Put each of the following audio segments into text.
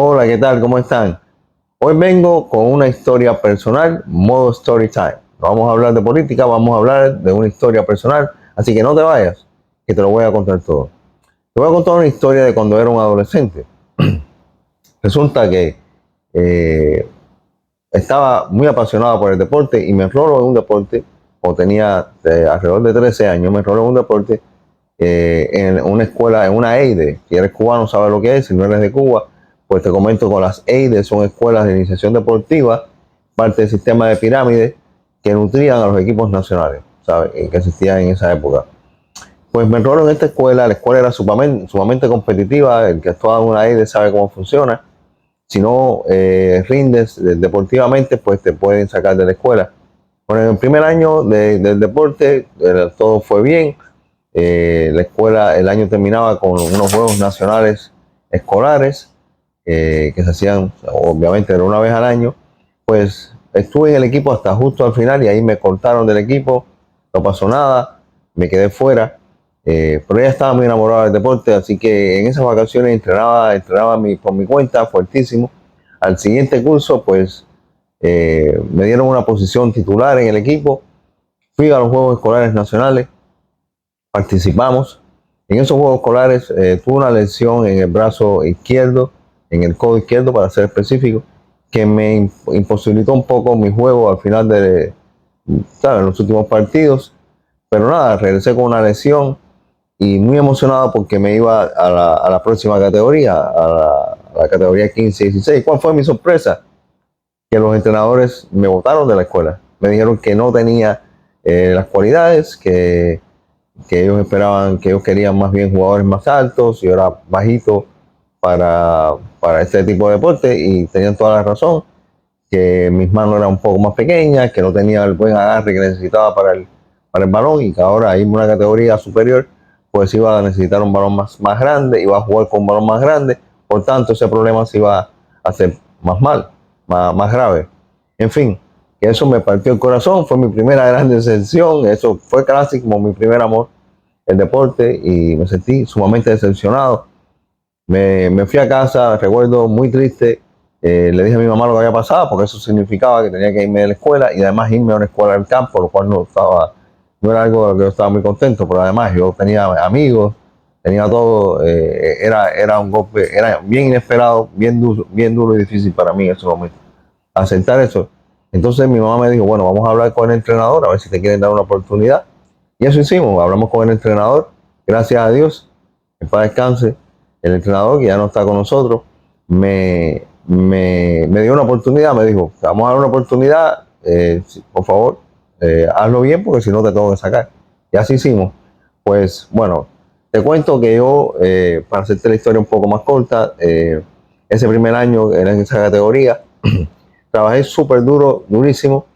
Hola, ¿qué tal? ¿Cómo están? Hoy vengo con una historia personal, modo story time. No vamos a hablar de política, vamos a hablar de una historia personal. Así que no te vayas, que te lo voy a contar todo. Te voy a contar una historia de cuando era un adolescente. Resulta que eh, estaba muy apasionado por el deporte y me enroló en un deporte, o tenía alrededor de 13 años, me enroló en un deporte en una escuela, en una EIDE. Si eres cubano, sabes lo que es. Si no eres de Cuba, pues te comento con las EIDE, son escuelas de iniciación deportiva, parte del sistema de pirámide que nutrían a los equipos nacionales, ¿sabes? Que existían en esa época. Pues me enrolé en esta escuela, la escuela era sumamente competitiva, el que ha estado en una EIDE sabe cómo funciona. Si no rindes deportivamente, pues te pueden sacar de la escuela. Bueno, en el primer año del deporte todo fue bien. La escuela, el año terminaba con unos juegos nacionales escolares que se hacían, obviamente, era una vez al año. Pues estuve en el equipo hasta justo al final y ahí me cortaron del equipo, no pasó nada, me quedé fuera. Pero ella estaba muy enamorada del deporte, así que en esas vacaciones entrenaba por mi cuenta, fuertísimo. Al siguiente curso, pues me dieron una posición titular en el equipo. Fui a los Juegos Escolares Nacionales, participamos. En esos Juegos Escolares tuve una lesión en el brazo izquierdo, en el codo izquierdo para ser específico, que me imposibilitó un poco mi juego al final ¿sabes? En los últimos partidos. Pero nada, regresé con una lesión y muy emocionado porque me iba a la próxima categoría, a la categoría 15-16. ¿Cuál fue mi sorpresa? Que los entrenadores me botaron de la escuela. Me dijeron que no tenía las cualidades, que ellos esperaban, que ellos querían más bien jugadores más altos, yo era bajito para este tipo de deporte y tenían toda la razón, que mis manos eran un poco más pequeñas, que no tenía el buen agarre que necesitaba para el balón y que ahora irme a una categoría superior, pues iba a necesitar un balón más grande, iba a jugar con un balón más grande, por tanto ese problema se iba a hacer más mal, más grave. En fin, que eso me partió el corazón, fue mi primera gran decepción, eso fue casi como mi primer amor, el deporte, y me sentí sumamente decepcionado. Me fui a casa, recuerdo muy triste, le dije a mi mamá lo que había pasado, porque eso significaba que tenía que irme de la escuela y además irme a una escuela del campo, lo cual no era algo de lo que yo estaba muy contento, pero además yo tenía amigos, tenía todo, era un golpe, era bien inesperado, bien duro y difícil para mí en ese momento, aceptar eso. Entonces mi mamá me dijo, bueno, vamos a hablar con el entrenador, a ver si te quieren dar una oportunidad. Y eso hicimos, hablamos con el entrenador, gracias a Dios, que para descanse, el entrenador que ya no está con nosotros, me dio una oportunidad, me dijo, vamos a dar una oportunidad, por favor, hazlo bien porque si no te tengo que sacar. Y así hicimos. Pues bueno, te cuento que yo, para hacerte la historia un poco más corta, ese primer año era en esa categoría, trabajé súper duro, durísimo,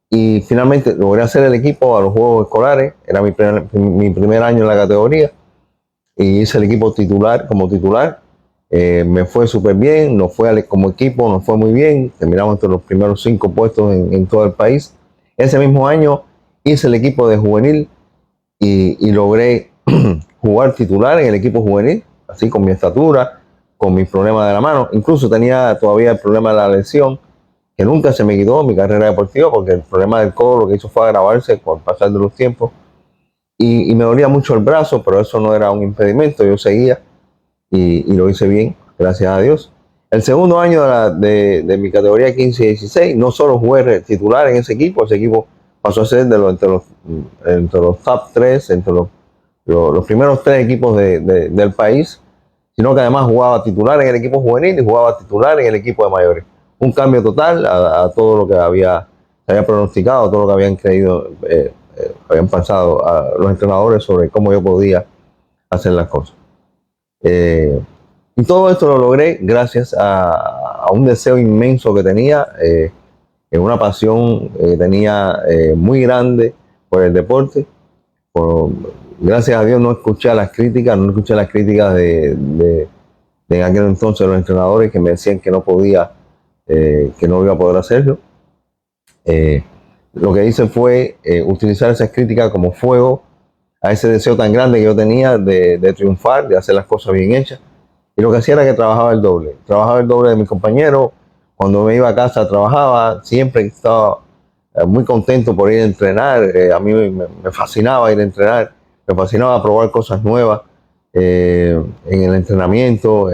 y finalmente logré hacer el equipo a los Juegos Escolares, era mi primer año en la categoría, y hice el equipo titular como titular. Me fue súper bien, como equipo nos fue muy bien, terminamos entre los primeros 5 puestos en todo el país. Ese mismo año hice el equipo de juvenil y logré jugar titular en el equipo juvenil, así con mi estatura, con mis problemas de la mano. Incluso tenía todavía el problema de la lesión, que nunca se me quitó en mi carrera deportiva, porque el problema del codo lo que hizo fue agravarse con el pasar de los tiempos. Y me dolía mucho el brazo, pero eso no era un impedimento, yo seguía y lo hice bien, gracias a Dios. El segundo año de mi categoría 15-16, no solo jugué titular en ese equipo pasó a ser entre los top 3, entre los primeros 3 equipos del país, sino que además jugaba titular en el equipo juvenil y jugaba titular en el equipo de mayores. Un cambio total a todo lo que se había pronosticado, a todo lo que habían creído, habían pensado a los entrenadores sobre cómo yo podía hacer las cosas. Eh, y todo esto lo logré gracias a un deseo inmenso que tenía, una pasión que tenía muy grande por el deporte. Por, Gracias a Dios no escuché las críticas, de en aquel entonces los entrenadores que me decían que no podía, que no iba a poder hacerlo. Eh, lo que hice fue utilizar esas críticas como fuego a ese deseo tan grande que yo tenía de triunfar, de hacer las cosas bien hechas. y lo que hacía era que trabajaba el doble de mis compañeros. Cuando me iba a casa trabajaba, siempre estaba muy contento por ir a entrenar. A mí me fascinaba ir a entrenar, me fascinaba probar cosas nuevas en el entrenamiento.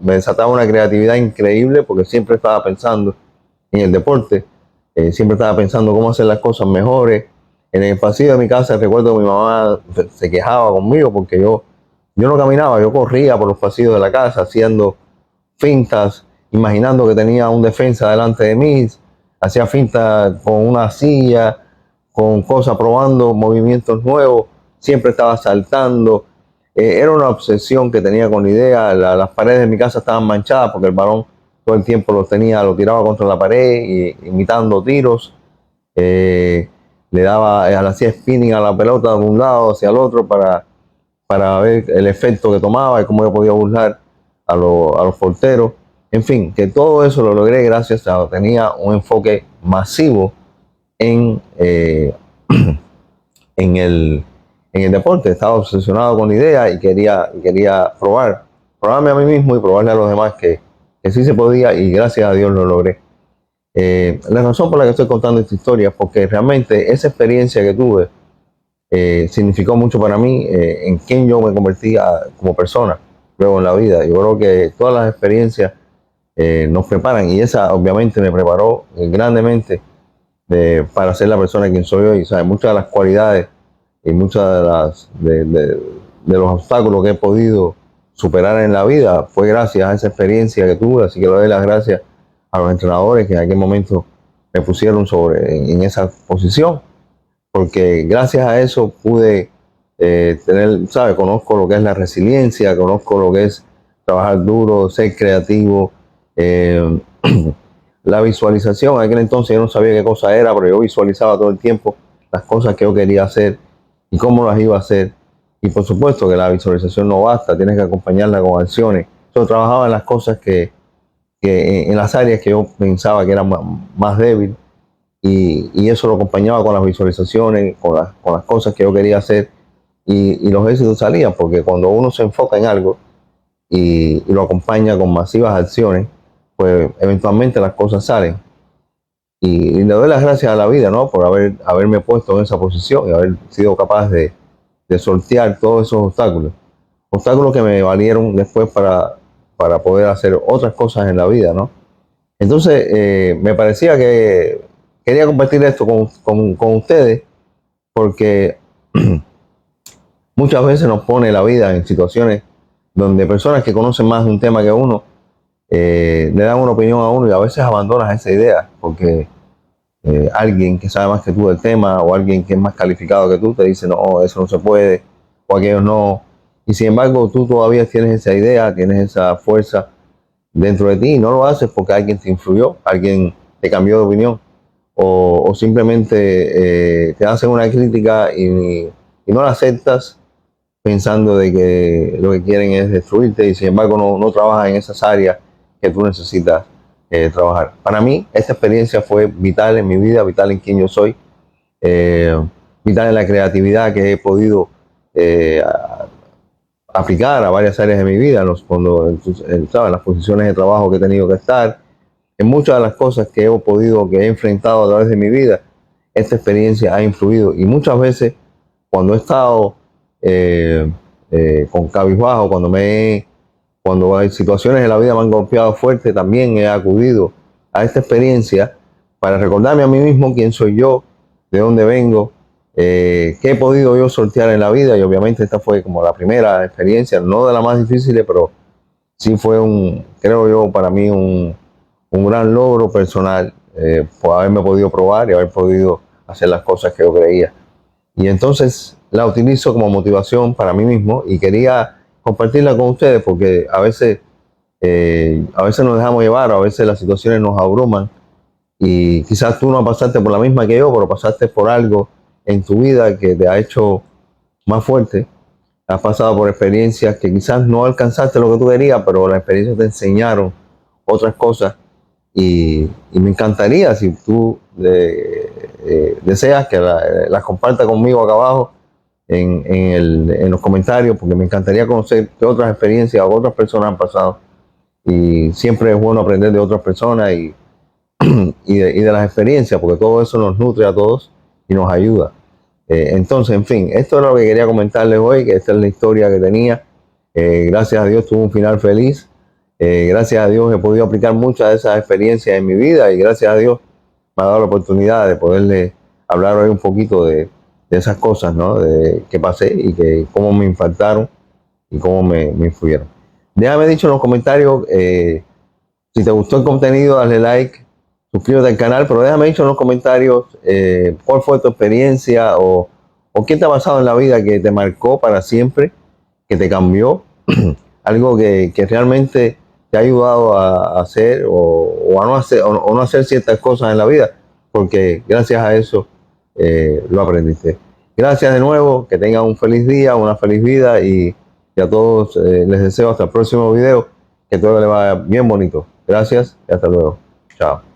Me desataba una creatividad increíble porque siempre estaba pensando en el deporte, siempre estaba pensando cómo hacer las cosas mejores. En el pasillo de mi casa recuerdo que mi mamá se quejaba conmigo porque yo no caminaba, yo corría por los pasillos de la casa haciendo fintas, imaginando que tenía un defensa delante de mí, hacía fintas con una silla, con cosas, probando movimientos nuevos, siempre estaba saltando. Era una obsesión que tenía con la idea. Las paredes de mi casa estaban manchadas porque el balón todo el tiempo lo tiraba contra la pared, imitando tiros. Eh, le hacía spinning a la pelota de un lado hacia el otro para ver el efecto que tomaba y cómo yo podía burlar a los porteros. En fin, que todo eso lo logré gracias a que tenía un enfoque masivo en, en, el, en el deporte. Estaba obsesionado con la idea y quería probarme a mí mismo y probarle a los demás que sí se podía, y gracias a Dios lo logré. La razón por la que estoy contando esta historia es porque realmente esa experiencia que tuve significó mucho para mí en quién yo me convertí como persona luego en la vida. Yo creo que todas las experiencias nos preparan, y esa obviamente me preparó grandemente para ser la persona quien soy hoy. ¿Sabes? Muchas de las cualidades y muchas de los obstáculos que he podido superar en la vida fue gracias a esa experiencia que tuve, así que le doy las gracias a los entrenadores que en aquel momento me pusieron en esa posición, porque gracias a eso pude tener, ¿sabes? Conozco lo que es la resiliencia, conozco lo que es trabajar duro, ser creativo, eh, la visualización. En aquel entonces yo no sabía qué cosa era, pero yo visualizaba todo el tiempo las cosas que yo quería hacer y cómo las iba a hacer. Y por supuesto que la visualización no basta, tienes que acompañarla con acciones. Yo trabajaba en las cosas en las áreas que yo pensaba que eran más débil, y eso lo acompañaba con las visualizaciones, con las cosas que yo quería hacer, y los éxitos salían, porque cuando uno se enfoca en algo y lo acompaña con masivas acciones, pues eventualmente las cosas salen. Y le doy las gracias a la vida, ¿no? Por haberme puesto en esa posición y haber sido capaz de sortear todos esos obstáculos. Obstáculos que me valieron después para poder hacer otras cosas en la vida, ¿no? Entonces, me parecía que quería compartir esto con ustedes, porque muchas veces nos pone la vida en situaciones donde personas que conocen más de un tema que uno le dan una opinión a uno, y a veces abandonas esa idea porque alguien que sabe más que tú del tema, o alguien que es más calificado que tú, te dice, no, eso no se puede, o aquello no. Y sin embargo, tú todavía tienes esa idea, tienes esa fuerza dentro de ti, y no lo haces porque alguien te influyó, alguien te cambió de opinión, o simplemente te hacen una crítica y no la aceptas pensando de que lo que quieren es destruirte, y sin embargo no trabajas en esas áreas que tú necesitas trabajar. Para mí, esta experiencia fue vital en mi vida, vital en quien yo soy, eh, vital en la creatividad que he podido eh, aplicar a varias áreas de mi vida, ¿sabes? En las posiciones de trabajo que he tenido que estar, en muchas de las cosas que he enfrentado a través de mi vida. Esta experiencia ha influido, y muchas veces cuando he estado eh, con cabizbajo, cuando hay situaciones en la vida me han golpeado fuerte, también he acudido a esta experiencia para recordarme a mí mismo quién soy yo, de dónde vengo, qué he podido yo sortear en la vida. Y obviamente esta fue como la primera experiencia, no de las más difíciles, pero sí fue creo yo, para mí un gran logro personal, por haberme podido probar y haber podido hacer las cosas que yo creía. Y entonces la utilizo como motivación para mí mismo, y quería compartirla con ustedes porque a veces nos dejamos llevar, a veces las situaciones nos abruman, y quizás tú no pasaste por la misma que yo, pero pasaste por algo en tu vida que te ha hecho más fuerte. Has pasado por experiencias que quizás no alcanzaste lo que tú querías, pero las experiencias te enseñaron otras cosas, y me encantaría si tú deseas que las compartas conmigo acá abajo, en los comentarios, porque me encantaría conocer qué otras experiencias o otras personas han pasado. Y siempre es bueno aprender de otras personas y de las experiencias, porque todo eso nos nutre a todos y nos ayuda. Entonces, en fin, esto es lo que quería comentarles hoy, que esta es la historia que tenía. Gracias a Dios tuvo un final feliz. Gracias a Dios he podido aplicar muchas de esas experiencias en mi vida y gracias a Dios me ha dado la oportunidad de poderle hablar hoy un poquito de esas cosas, ¿no? Que pasé y que cómo me impactaron y cómo me influyeron. Déjame dicho en los comentarios, si te gustó el contenido, dale like, suscríbete al canal, pero déjame dicho en los comentarios cuál fue tu experiencia o qué te ha pasado en la vida que te marcó para siempre, que te cambió, algo que realmente te ha ayudado a hacer o a no hacer o no hacer ciertas cosas en la vida, porque gracias a eso lo aprendiste. Gracias de nuevo, que tengan un feliz día, una feliz vida y a todos les deseo hasta el próximo video, que todo les vaya bien bonito. Gracias y hasta luego. Chao.